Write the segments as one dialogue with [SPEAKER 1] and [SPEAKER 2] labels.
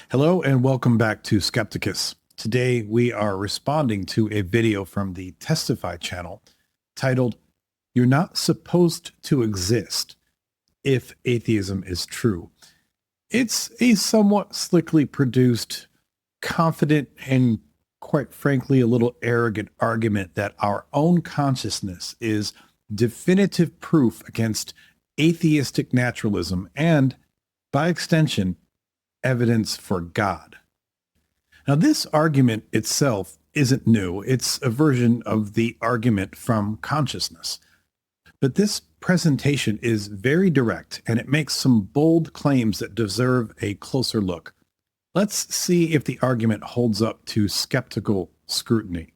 [SPEAKER 1] Hello and welcome back to Skepticus. Today we are responding to a video from the Testify channel titled, "You're Not Supposed to Exist If Atheism is True." It's a somewhat slickly produced, confident, and quite frankly, a little arrogant argument that our own consciousness is definitive proof against atheistic naturalism and, by extension, evidence for God. Now, this argument itself isn't new. It's a version of the argument from consciousness. But this presentation is very direct, and it makes some bold claims that deserve a closer look. Let's see if the argument holds up to skeptical scrutiny.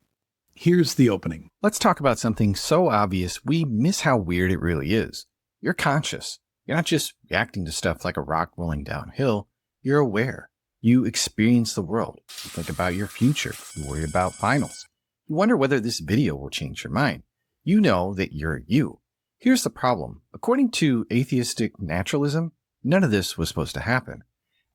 [SPEAKER 1] Here's the opening.
[SPEAKER 2] Let's talk about something so obvious we miss how weird it really is. You're conscious. You're not just reacting to stuff like a rock rolling downhill. You're aware. You experience the world. You think about your future. You worry about finals. You wonder whether this video will change your mind. You know that you're you. Here's the problem. According to atheistic naturalism, none of this was supposed to happen.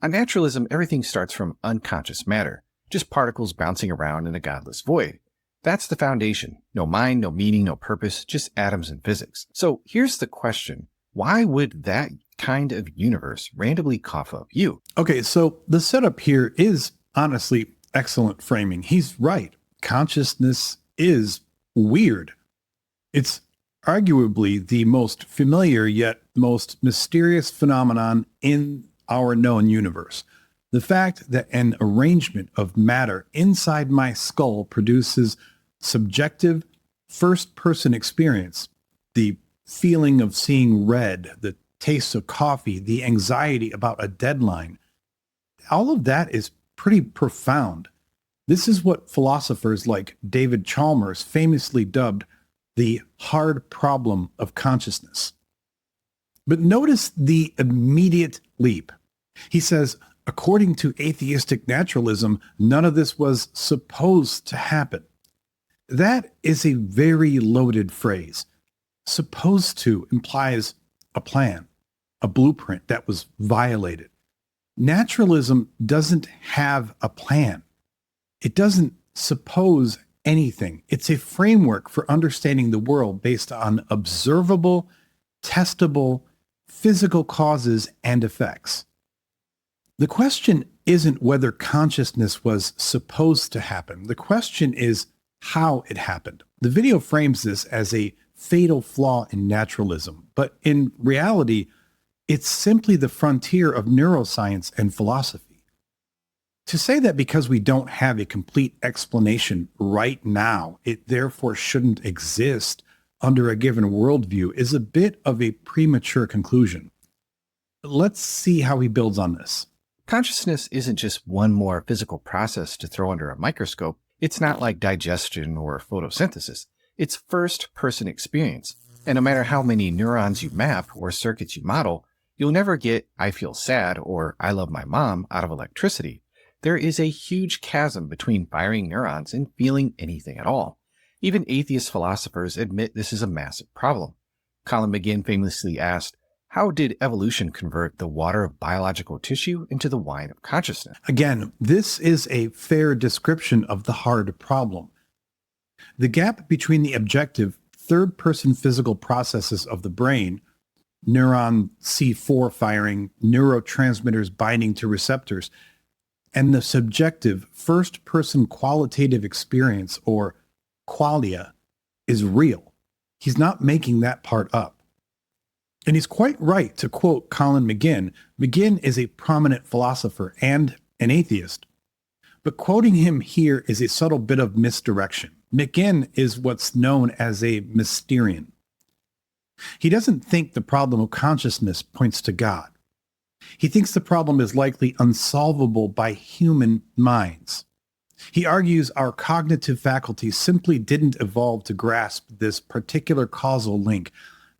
[SPEAKER 2] On naturalism, everything starts from unconscious matter, just particles bouncing around in a godless void. That's the foundation. No mind, no meaning, no purpose, just atoms and physics. So here's the question. Why would that kind of universe randomly cough up you?
[SPEAKER 1] Okay, so the setup here is honestly excellent framing. He's right. Consciousness is weird. It's arguably the most familiar yet most mysterious phenomenon in our known universe. The fact that an arrangement of matter inside my skull produces subjective first-person experience, the feeling of seeing red, the taste of coffee, the anxiety about a deadline, all of that is pretty profound. This is what philosophers like David Chalmers famously dubbed the hard problem of consciousness. But notice the immediate leap. He says, according to atheistic naturalism, none of this was supposed to happen. That is a very loaded phrase. Supposed to implies a plan, a blueprint that was violated. Naturalism doesn't have a plan. It doesn't suppose anything. It's a framework for understanding the world based on observable, testable, physical causes and effects. The question isn't whether consciousness was supposed to happen. The question is how it happened. The video frames this as a fatal flaw in naturalism, but in reality, it's simply the frontier of neuroscience and philosophy. To say that because we don't have a complete explanation right now, it therefore shouldn't exist under a given worldview is a bit of a premature conclusion. Let's see how he builds on this.
[SPEAKER 2] Consciousness isn't just one more physical process to throw under a microscope. It's not like digestion or photosynthesis. It's first-person experience. And no matter how many neurons you map or circuits you model, you'll never get "I feel sad" or "I love my mom" out of electricity. There is a huge chasm between firing neurons and feeling anything at all. Even atheist philosophers admit this is a massive problem. Colin McGinn famously asked, how did evolution convert the water of biological tissue into the wine of consciousness?
[SPEAKER 1] Again, this is a fair description of the hard problem. The gap between the objective third-person physical processes of the brain, neuron C4 firing, neurotransmitters binding to receptors, and the subjective first-person qualitative experience, or qualia, is real. He's not making that part up. And he's quite right to quote Colin McGinn. McGinn is a prominent philosopher and an atheist. But quoting him here is a subtle bit of misdirection. McGinn is what's known as a Mysterian. He doesn't think the problem of consciousness points to God. He thinks the problem is likely unsolvable by human minds. He argues our cognitive faculties simply didn't evolve to grasp this particular causal link,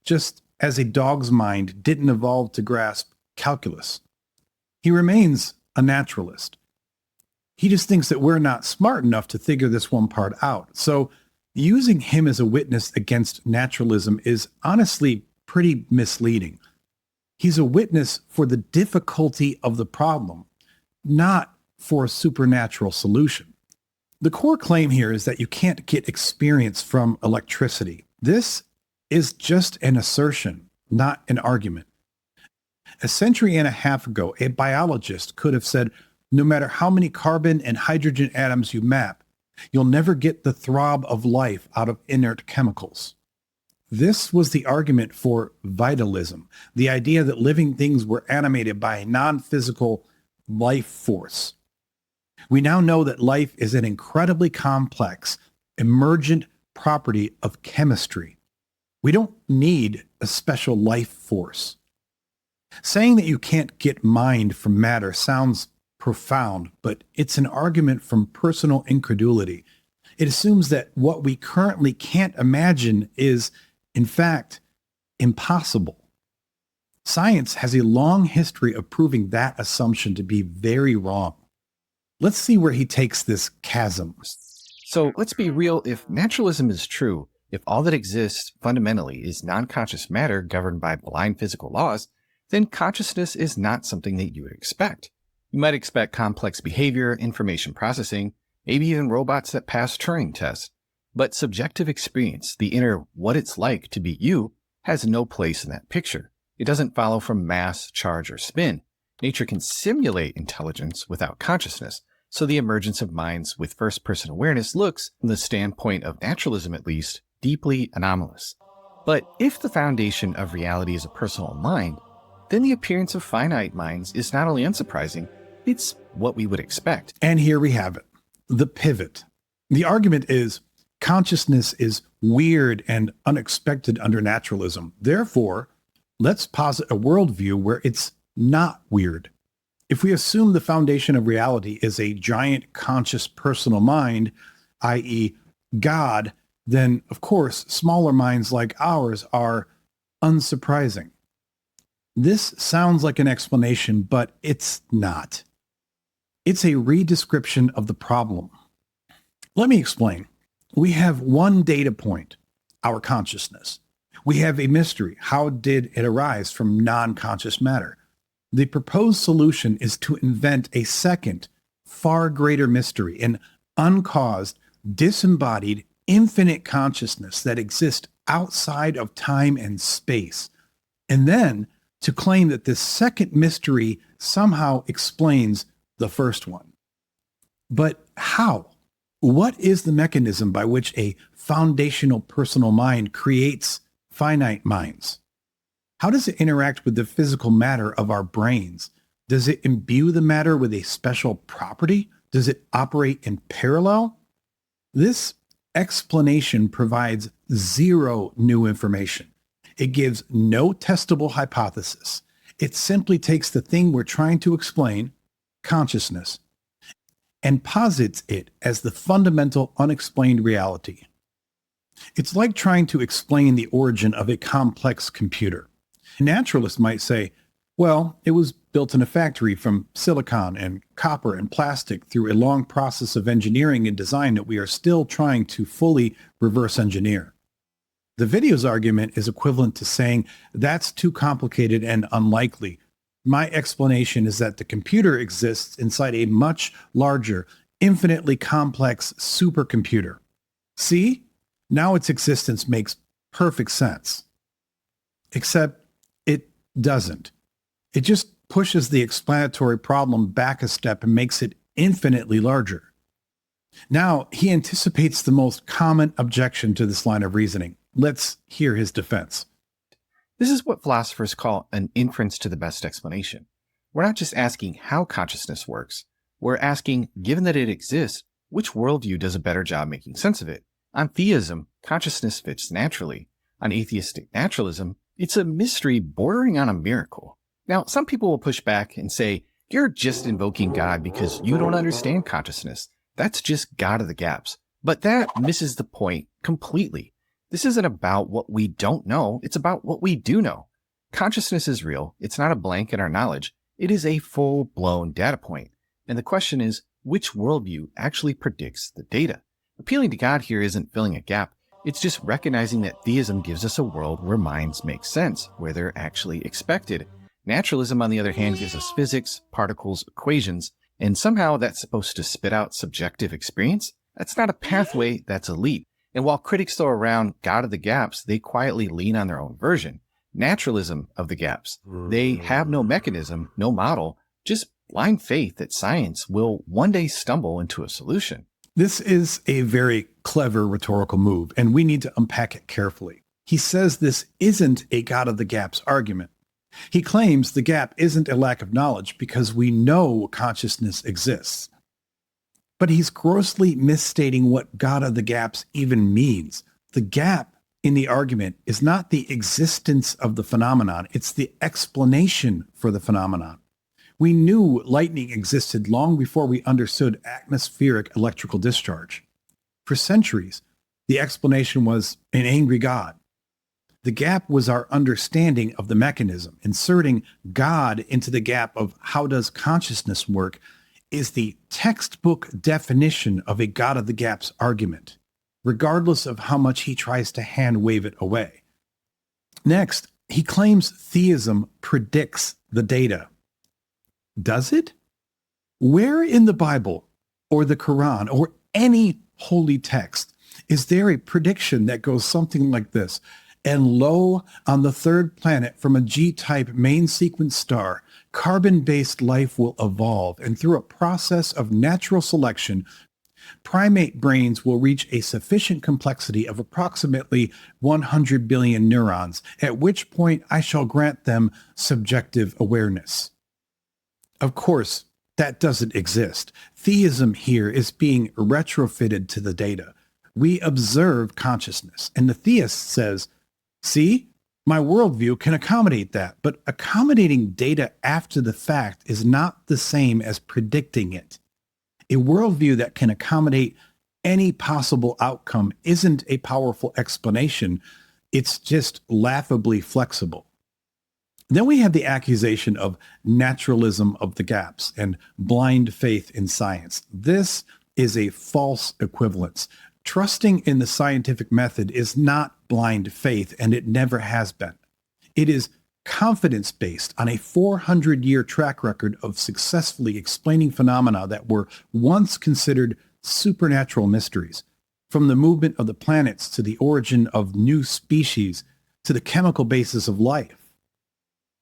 [SPEAKER 1] just as a dog's mind didn't evolve to grasp calculus. He remains a naturalist. He just thinks that we're not smart enough to figure this one part out. So using him as a witness against naturalism is honestly pretty misleading. He's a witness for the difficulty of the problem, not for a supernatural solution. The core claim here is that you can't get experience from electricity. This is just an assertion, not an argument. A century and a half ago, a biologist could have said, no matter how many carbon and hydrogen atoms you map, you'll never get the throb of life out of inert chemicals. This was the argument for vitalism, the idea that living things were animated by a non-physical life force. We now know that life is an incredibly complex, emergent property of chemistry. We don't need a special life force. Saying that you can't get mind from matter sounds profound, but it's an argument from personal incredulity. It assumes that what we currently can't imagine is, in fact, impossible. Science has a long history of proving that assumption to be very wrong. Let's see where he takes this chasm.
[SPEAKER 2] So let's be real. If naturalism is true, if all that exists fundamentally is non-conscious matter governed by blind physical laws, then consciousness is not something that you would expect. You might expect complex behavior, information processing, maybe even robots that pass Turing tests. But subjective experience, the inner what it's like to be you, has no place in that picture. It doesn't follow from mass, charge, or spin. Nature can simulate intelligence without consciousness. So the emergence of minds with first-person awareness looks, from the standpoint of naturalism at least, deeply anomalous. But if the foundation of reality is a personal mind, then the appearance of finite minds is not only unsurprising, it's what we would expect.
[SPEAKER 1] And here we have it, the pivot. The argument is consciousness is weird and unexpected under naturalism. Therefore, let's posit a worldview where it's not weird. If we assume the foundation of reality is a giant conscious personal mind, i.e. God, then of course smaller minds like ours are unsurprising. This sounds like an explanation, but it's not. It's a redescription of the problem. Let me explain. We have one data point, our consciousness. We have a mystery. How did it arise from non-conscious matter? The proposed solution is to invent a second, far greater mystery, an uncaused, disembodied, infinite consciousness that exists outside of time and space. And then to claim that this second mystery somehow explains the first one. But how? What is the mechanism by which a foundational personal mind creates finite minds? How does it interact with the physical matter of our brains? Does it imbue the matter with a special property? Does it operate in parallel? This explanation provides zero new information. It gives no testable hypothesis. It simply takes the thing we're trying to explain, consciousness, and posits it as the fundamental unexplained reality. It's like trying to explain the origin of a complex computer. A naturalist might say, well, it was built in a factory from silicon and copper and plastic through a long process of engineering and design that we are still trying to fully reverse engineer. The video's argument is equivalent to saying that's too complicated and unlikely. My explanation is that the computer exists inside a much larger, infinitely complex supercomputer. See? Now its existence makes perfect sense. Except it doesn't. It just pushes the explanatory problem back a step and makes it infinitely larger. Now, he anticipates the most common objection to this line of reasoning. Let's hear his defense.
[SPEAKER 2] This is what philosophers call an inference to the best explanation. We're not just asking how consciousness works. We're asking, given that it exists, which worldview does a better job making sense of it? On theism, consciousness fits naturally. On atheistic naturalism, it's a mystery bordering on a miracle. Now, some people will push back and say, you're just invoking God because you don't understand consciousness. That's just God of the gaps. But that misses the point completely. This isn't about what we don't know. It's about what we do know. Consciousness is real. It's not a blank in our knowledge. It is a full-blown data point. And the question is, which worldview actually predicts the data? Appealing to God here isn't filling a gap. It's just recognizing that theism gives us a world where minds make sense, where they're actually expected. Naturalism, on the other hand, gives us physics, particles, equations, And somehow that's supposed to spit out subjective experience? That's not a pathway, that's a leap. And while critics throw around God of the gaps, they quietly lean on their own version. Naturalism of the gaps. They have no mechanism, no model, just blind faith that science will one day stumble into a solution.
[SPEAKER 1] This is a very clever rhetorical move, and we need to unpack it carefully. He says this isn't a God of the gaps argument. He claims the gap isn't a lack of knowledge because we know consciousness exists. But he's grossly misstating what God of the gaps even means. The gap in the argument is not the existence of the phenomenon, it's the explanation for the phenomenon. We knew lightning existed long before we understood atmospheric electrical discharge. For centuries, the explanation was an angry God. The gap was our understanding of the mechanism. Inserting God into the gap of how does consciousness work is the textbook definition of a God of the gaps argument, regardless of how much he tries to hand wave it away. Next, he claims theism predicts the data. Does it? Where in the Bible or the Quran or any holy text is there a prediction that goes something like this? And lo, on the third planet from a G-type main sequence star, carbon-based life will evolve, and through a process of natural selection, primate brains will reach a sufficient complexity of approximately 100 billion neurons, at which point I shall grant them subjective awareness. Of course, that doesn't exist. Theism here is being retrofitted to the data. We observe consciousness, and the theist says, see, my worldview can accommodate that, but accommodating data after the fact is not the same as predicting it. A worldview that can accommodate any possible outcome isn't a powerful explanation. It's just laughably flexible. Then we have the accusation of naturalism of the gaps and blind faith in science. This is a false equivalence. Trusting in the scientific method is not blind faith, and it never has been. It is confidence based on a 400-year track record of successfully explaining phenomena that were once considered supernatural mysteries, from the movement of the planets to the origin of new species to the chemical basis of life.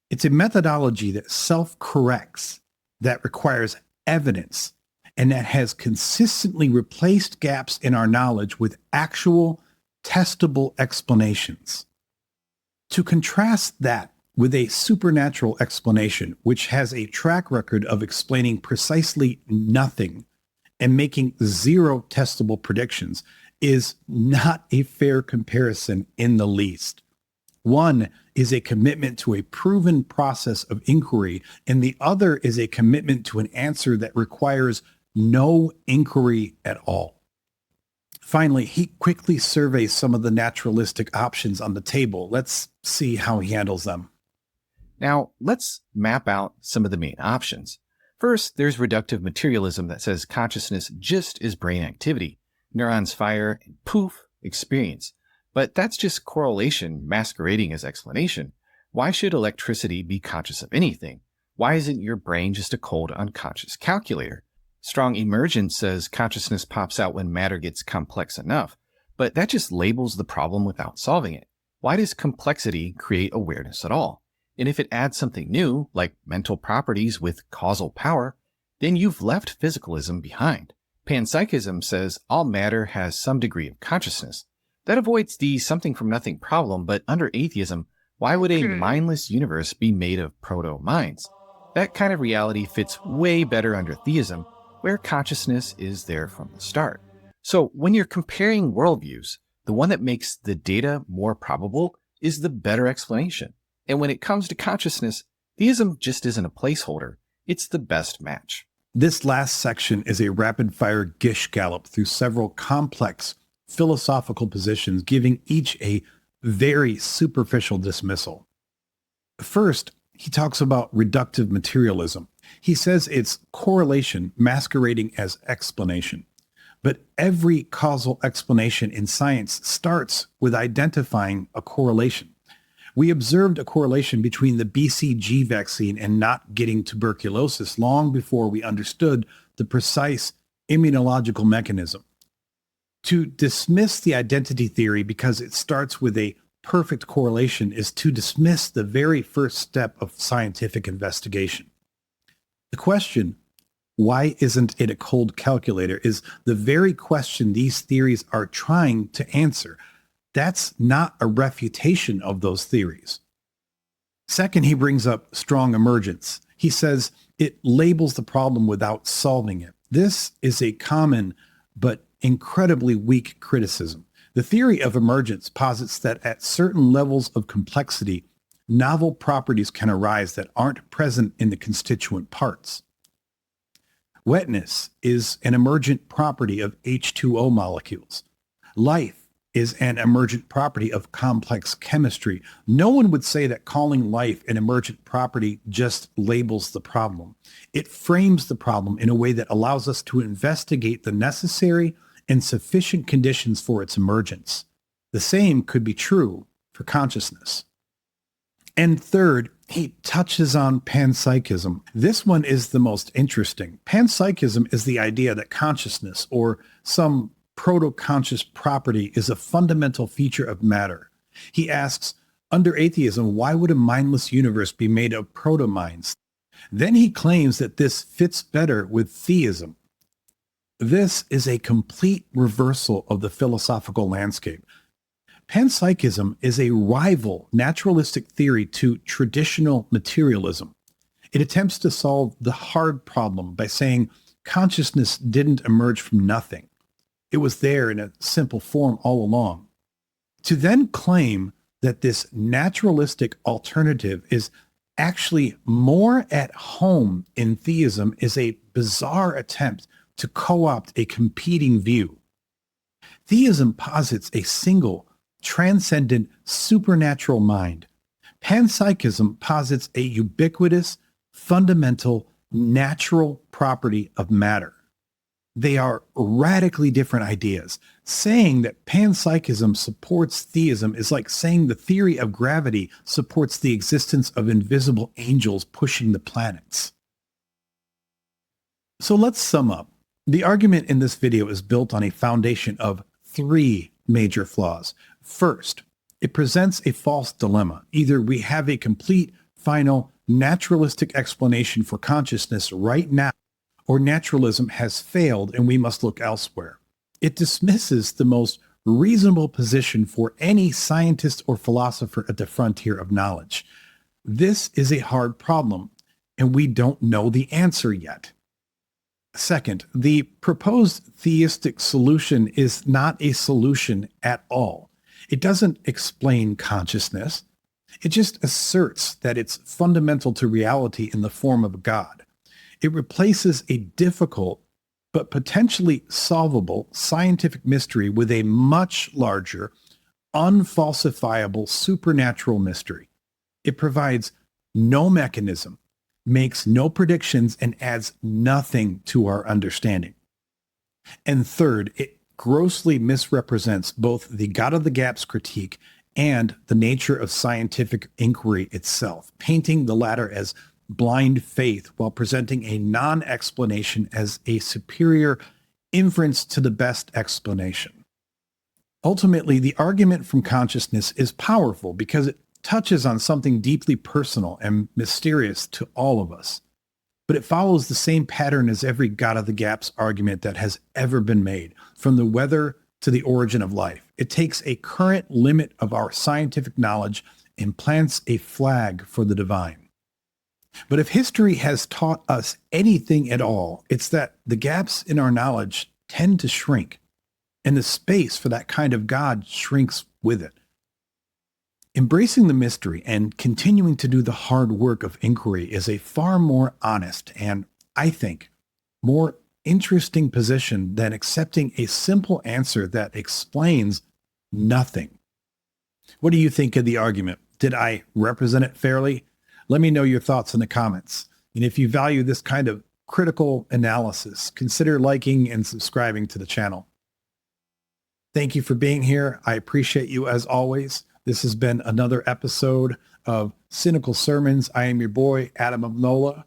[SPEAKER 1] It's a methodology that self-corrects, that requires evidence, and that has consistently replaced gaps in our knowledge with actual, testable explanations. To contrast that with a supernatural explanation, which has a track record of explaining precisely nothing and making zero testable predictions, is not a fair comparison in the least. One is a commitment to a proven process of inquiry, and the other is a commitment to an answer that requires no inquiry at all. Finally, he quickly surveys some of the naturalistic options on the table. Let's see how he handles them.
[SPEAKER 2] Now, let's map out some of the main options. First, there's reductive materialism that says consciousness just is brain activity. Neurons fire and poof, experience. But that's just correlation masquerading as explanation. Why should electricity be conscious of anything? Why isn't your brain just a cold, unconscious calculator? Strong emergent says consciousness pops out when matter gets complex enough, but that just labels the problem without solving it. Why does complexity create awareness at all? And if it adds something new, like mental properties with causal power, then you've left physicalism behind. Panpsychism says all matter has some degree of consciousness. That avoids the something from nothing problem, but under atheism, why would a mindless universe be made of proto-minds? That kind of reality fits way better under theism, where consciousness is there from the start. So when you're comparing worldviews, the one that makes the data more probable is the better explanation. And when it comes to consciousness, theism just isn't a placeholder. It's the best match.
[SPEAKER 1] This last section is a rapid-fire gish gallop through several complex philosophical positions, giving each a very superficial dismissal. First, he talks about reductive materialism. He says it's correlation masquerading as explanation. But every causal explanation in science starts with identifying a correlation. We observed a correlation between the BCG vaccine and not getting tuberculosis long before we understood the precise immunological mechanism. To dismiss the identity theory because it starts with a perfect correlation is to dismiss the very first step of scientific investigation. The question, why isn't it a cold calculator, is the very question these theories are trying to answer. That's not a refutation of those theories. Second, he brings up strong emergence. He says it labels the problem without solving it. This is a common but incredibly weak criticism. The theory of emergence posits that at certain levels of complexity, novel properties can arise that aren't present in the constituent parts. Wetness is an emergent property of H2O molecules. Life is an emergent property of complex chemistry. No one would say that calling life an emergent property just labels the problem. It frames the problem in a way that allows us to investigate the necessary and sufficient conditions for its emergence. The same could be true for consciousness. And third, he touches on panpsychism. This one is the most interesting. Panpsychism is the idea that consciousness, or some proto-conscious property, is a fundamental feature of matter. He asks, under atheism, why would a mindless universe be made of proto-minds? Then he claims that this fits better with theism. This is a complete reversal of the philosophical landscape. Panpsychism is a rival naturalistic theory to traditional materialism. It attempts to solve the hard problem by saying consciousness didn't emerge from nothing. It was there in a simple form all along. To then claim that this naturalistic alternative is actually more at home in theism is a bizarre attempt to co-opt a competing view. Theism posits a single, transcendent, supernatural mind. Panpsychism posits a ubiquitous, fundamental, natural property of matter. They are radically different ideas. Saying that panpsychism supports theism is like saying the theory of gravity supports the existence of invisible angels pushing the planets. So let's sum up. The argument in this video is built on a foundation of three major flaws. First, it presents a false dilemma. Either we have a complete, final, naturalistic explanation for consciousness right now, or naturalism has failed and we must look elsewhere. It dismisses the most reasonable position for any scientist or philosopher at the frontier of knowledge. This is a hard problem, and we don't know the answer yet. Second, the proposed theistic solution is not a solution at all. It doesn't explain consciousness. It just asserts that it's fundamental to reality in the form of God. It replaces a difficult but potentially solvable scientific mystery with a much larger, unfalsifiable supernatural mystery. It provides no mechanism, makes no predictions, and adds nothing to our understanding. And third, it grossly misrepresents both the God of the Gaps critique and the nature of scientific inquiry itself, painting the latter as blind faith while presenting a non-explanation as a superior inference to the best explanation. Ultimately, the argument from consciousness is powerful because it touches on something deeply personal and mysterious to all of us. But it follows the same pattern as every God of the Gaps argument that has ever been made, from the weather to the origin of life. It takes a current limit of our scientific knowledge and plants a flag for the divine. But if history has taught us anything at all, it's that the gaps in our knowledge tend to shrink, and the space for that kind of God shrinks with it. Embracing the mystery and continuing to do the hard work of inquiry is a far more honest and, I think, more interesting position than accepting a simple answer that explains nothing. What do you think of the argument? Did I represent it fairly? Let me know your thoughts in the comments. And if you value this kind of critical analysis, consider liking and subscribing to the channel. Thank you for being here. I appreciate you as always. This has been another episode of Cynical Sermons. I am your boy, Adam of Nola.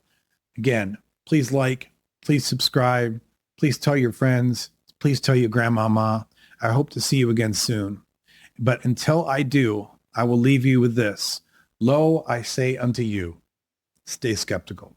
[SPEAKER 1] Again, please like, please subscribe, please tell your friends, please tell your grandmama. I hope to see you again soon. But until I do, I will leave you with this. Lo, I say unto you, stay skeptical.